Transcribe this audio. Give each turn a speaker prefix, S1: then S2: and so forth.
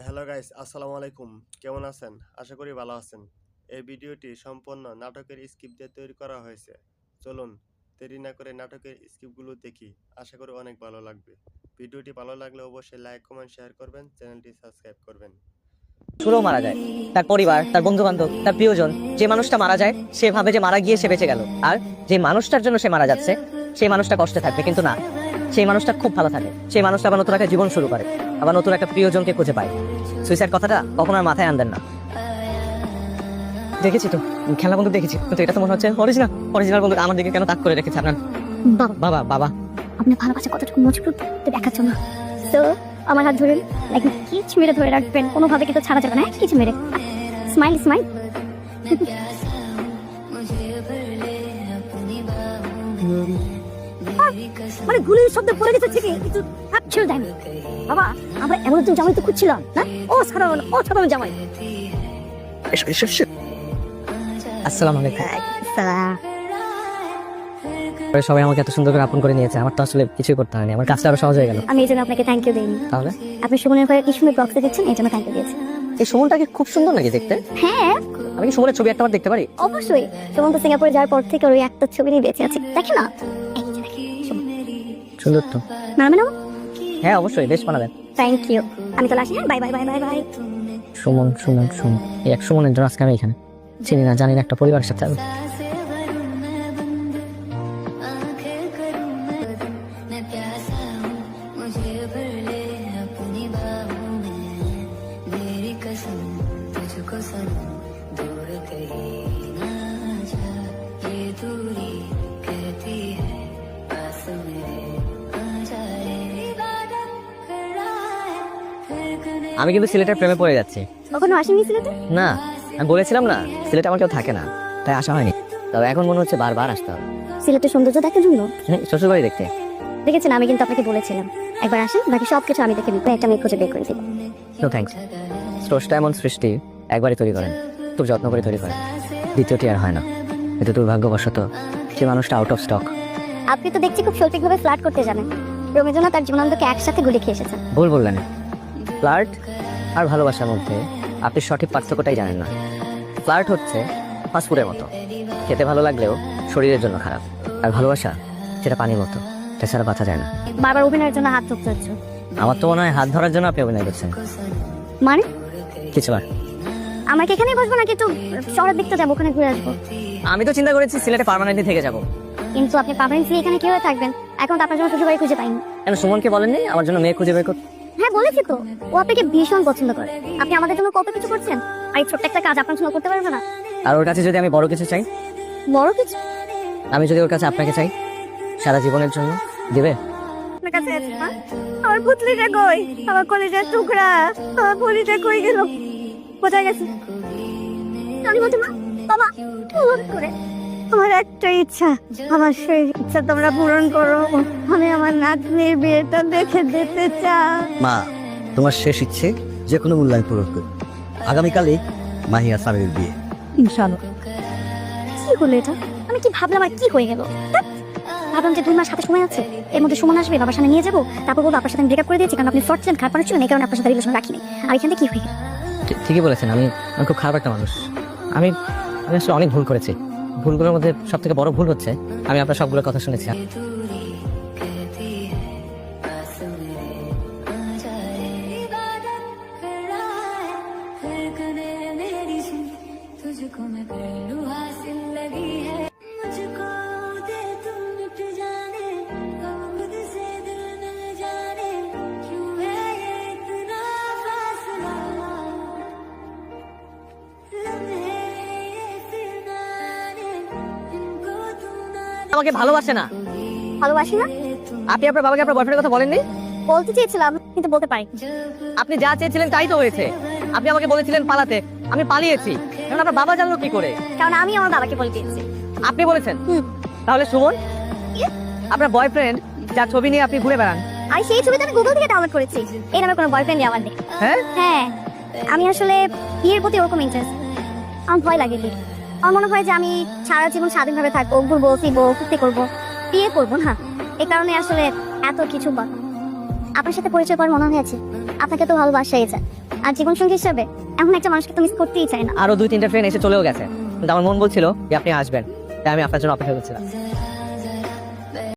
S1: Hello guys, আসসালামু আলাইকুম। কেমন আছেন? আশা করি ভালো আছেন। এই ভিডিওটি সম্পূর্ণ নাটকের স্ক্রিপ্ট দিয়ে তৈরি করা হয়েছে। চলুন দেরি না করে নাটকের স্ক্রিপ্টগুলো দেখি। আশা করি অনেক ভালো লাগবে। ভিডিওটি ভালো লাগলে অবশ্যই লাইক, কমেন্ট, শেয়ার করবেন, চ্যানেলটি সাবস্ক্রাইব করবেন।
S2: সুরও মারা যায়। তার পরিবার, তার বন্ধু বান্ধব, তার প্রিয়জন, যে মানুষটা মারা যায় সে ভাবে যে মারা গিয়ে সে বেঁচে গেল, আর যে মানুষটার জন্য সে মারা যাচ্ছে সেই মানুষটা কষ্টে থাকবে, কিন্তু না, সেই মানুষটা খুব ভালো থাকে। সেই মানুষটা আবার নতুন একটা জীবন শুরু করে, আবার নতুন একটা প্রিয়জনকে খুঁজে পায়। সুইসাইড কথাটা কখনো আর মাথায় আনবেন না। দেখেছি তো খেলা বন্দুক দেখেছি, কিন্তু এটা তো মনে হচ্ছে অরিজিনাল বন্দুক। আমার দিকে কেন তাক করে রেখেছে আপনার
S3: বাবা?
S2: বাবা বাবা
S3: আপনার ভালোবাসা কতটুকু মজবুত দেখার জন্য। তো আমার হাত ধরে একদম কিছু মেরে ধরে রাখবেন, কোনোভাবে কিন্তু ছাড়া যাবে না। কিছু মেরে স্মাইল স্মাইল। মানে গুলির শব্দ পড়ে গেছে থেকে কিছু থাকছেও জানি। বাবা, আমরা এমন একজন জামাই তো খুঁজছিলাম না? ও সাধারণ জামাই।
S2: আসসালামু আলাইকুম। সবাই আমাকে এত সুন্দর করে আপন করে নিয়েছে, আমার তো আসলে কিছুই করতে হয়নি, আমার কাজটা আরো সহজ হয়ে গেল।
S3: আমি এই জন্য আপনাকে থ্যাংক ইউ দিইনি।
S2: তাহলে
S3: আপনি সুমনের ঘরে কি সুন্দর বক্সে দিচ্ছেন, এই জন্য থ্যাংক ইউ দিয়েছি।
S2: এই সুমনটাকে খুব সুন্দর নাকি দেখতে?
S3: হ্যাঁ,
S2: আমি কি সুমনের ছবি একটা বার দেখতে পারি?
S3: অবশ্যই। সুমন তো সিঙ্গাপুরে যাওয়ার পর থেকে ওই একটা ছবি নিয়ে বেঁচে আছে, দেখে না?
S2: সুন্দর তো।
S3: মানাবে না?
S2: হ্যাঁ অবশ্যই, বেশ মানাবেন।
S3: Thank you. আমি তো আসি। Bye bye bye bye bye.
S2: Suman Suman Suman, এই এক সুমনের জন্য আজকে আমি এখানে। চিনি না জানি না একটা পরিবারের সাথে আমি। আমি কিন্তু সিলেটের প্রেমে পড়ে যাচ্ছি।
S3: কখনো আসেননি সিলেটে?
S2: না, আমি বলেছিলাম না সিলেটে আমার কেউ থাকে না, তাই আসা হয়নি। তবে এখন মনে হচ্ছে বারবার আসতে হবে।
S3: সিলেটের সৌন্দর্য দেখার জন্য?
S2: শ্বশুর বাড়ি দেখতে।
S3: দেখেছেন, আমি কিন্তু আপনাকে বলেছিলাম একবার আসেন, বাকি সবকিছু আমি দেখে নিবো। একটা মেয়ে খুঁজে বের করে দিব।
S2: No thanks. স্রষ্টা এমন সৃষ্টি একবারই তৈরি করেন, খুব যত্ন করে তৈরি করেন, দ্বিতীয়টি আর হয় না। কিন্তু দুর্ভাগ্যবশত সে মানুষটা আউট অফ স্টক।
S3: আপনি তো দেখছি খুব শৈল্পিকভাবে ফ্লার্ট করতে জানেন। রবীন্দ্রনাথ তার জীবনানন্দকে একসাথে গুলি খেয়ে এসেছেন।
S2: ভুল বললেন। ফ্লার্ট আর ভালোবাসার মধ্যে আপনি সঠিক পার্থক্যটাই জানেন না। ফ্লার্ট হচ্ছে ফাস্টফুডের মতো, খেতে ভালো লাগলেও শরীরের জন্য খারাপ। আর ভালোবাসা সেটা পানির মতো, তাছাড়া বাঁচা যায় না।
S3: বারবার অভিনয়ের জন্য হাত ধরতে হচ্ছে।
S2: আমার তো মনে হয় হাত ধরার জন্য আপনি অভিনয় করছেন।
S3: মানে
S2: কিছু আর।
S3: আমাকে এখানেই বসবো নাকি একটু শহরের দিকটা যাবো, ওখানে ঘুরে আসবো?
S2: আমি তো চিন্তা করেছি সিলেটে পার্মানেন্টলি থেকে যাব।
S3: কিন্তু আপনি পার্মানেন্টলি এখানে কিভাবে থাকবেন? এখন তো আপনার জন্য শ্বশুর বাড়ি খুঁজে পাইনি।
S2: কেন সুমনকে বলেননি আমার জন্য মেয়ে খুঁজে বের করতে?
S3: হ্যাঁ বলেছি তো, ও আপনাকে ভীষণ পছন্দ করে। আপনি আমাদের জন্য কত কিছু করছেন, আর এই ছোট্ট একটা কাজ আপনার জন্য করতে পারবে না?
S2: আর ওর কাছে যদি আমি বড় কিছু চাই?
S3: বড় কিছু?
S2: আমি যদি ওর কাছে আপনাকে চাই সারা জীবনের জন্য, দিবে?
S3: আপনার কাছে আছে না? আমার পুতলিটা কই? আমার কলেজের টুকরা, আমার পুলিটা কই গেল? কোথায় গেছে? আমি বলতে মা, বাবা পূরণ করে। আমার একটা ইচ্ছা, আমার সেই ইচ্ছা তোমরা পূরণ করো। আমি আমার নাতনির বিয়েটা দেখে দিতে চাই।
S4: মা, তোমার শেষ ইচ্ছে যে কোনো মূল্যায়ন পূরণ করবে। আগামীকালই মাহিয়া সামির বিয়ে।
S3: ইনশাআল্লাহ। কি হলো এটা? আমি কি ভাবলাম আর কি হয়ে গেল? ভাবলাম যে 2 মাস হাতে সময় আছে, এর মধ্যে সুমন আসবে, বাবার সামনে নিয়ে যাবো, তারপর বলবো আপনার সাথে আমি ব্রেকআপ করে দিয়েছি কারণ আপনি ফ্রড ছিলেন, খারাপ মানুষ ছিলেন, এই কারণে আপনার সাথে রিলেশন রাখিনি। আর এখান থেকে কি হয়ে গেল?
S2: ঠিকই বলেছেন, আমি খুব খারাপ একটা মানুষ। আমি আসলে অনেক ভুল করেছি। ভুলগুলোর মধ্যে সব থেকে বড় ভুল হচ্ছে আমি আপনার সবগুলোর কথা শুনেছি। আমাকে ভালোবাসে না।
S3: ভালোবাসি না?
S2: আপনি আপনার বাবাকে আপনার বয়ফ্রেন্ডের কথা বলেননি?
S3: বলতে চেয়েছিলাম কিন্তু বলতে পারি।
S2: আপনি যা চেয়েছিলেন তাই তো হয়েছে। আপনি আমাকে বলেছিলেন পালাতে, আমি পালিয়েছি। কারণ আপনার বাবা জানলো কি করে?
S3: কারণ আমি আমার বাবাকে বলে দিয়েছি।
S2: আপনি বলেছেন? তাহলে সুমন আপনার বয়ফ্রেন্ড, যার ছবি নিয়ে আপনি ঘুরে বেড়ান?
S3: আর সেই ছবিটা আমি গুগল থেকে ডাউনলোড করেছি। এই নামে কোনো বয়ফ্রেন্ড আমার নেই।
S2: হ্যাঁ
S3: হ্যাঁ, আমি আসলে বিয়ের প্রতি ওরকম ইন্টারেস্ট। আমার ভয় লাগে বিয়ে। আমার মনে হয় যে আমি সারা জীবন স্বাধীনভাবে থাকবো, ঘুরবো ফিরবো, ফুর্তি করবো, বিয়ে করবো না। এই কারণে আসলে এত কিছু বলা। আপনার সাথে পরিচয় পর মনে হয়েছে আপনাকে তো ভালোবাসাই যায়। আর জীবন সঙ্গী হিসেবে এমন একটা মানুষকে তো মিস করতেই চাই না।
S2: আরো 2-3টা ফ্রেন্ড এসে চলেও গেছে, কিন্তু আমার মন বলছিল যে আপনি আসবেন, তাই আমি আপনার জন্য অপেক্ষা করছিলাম।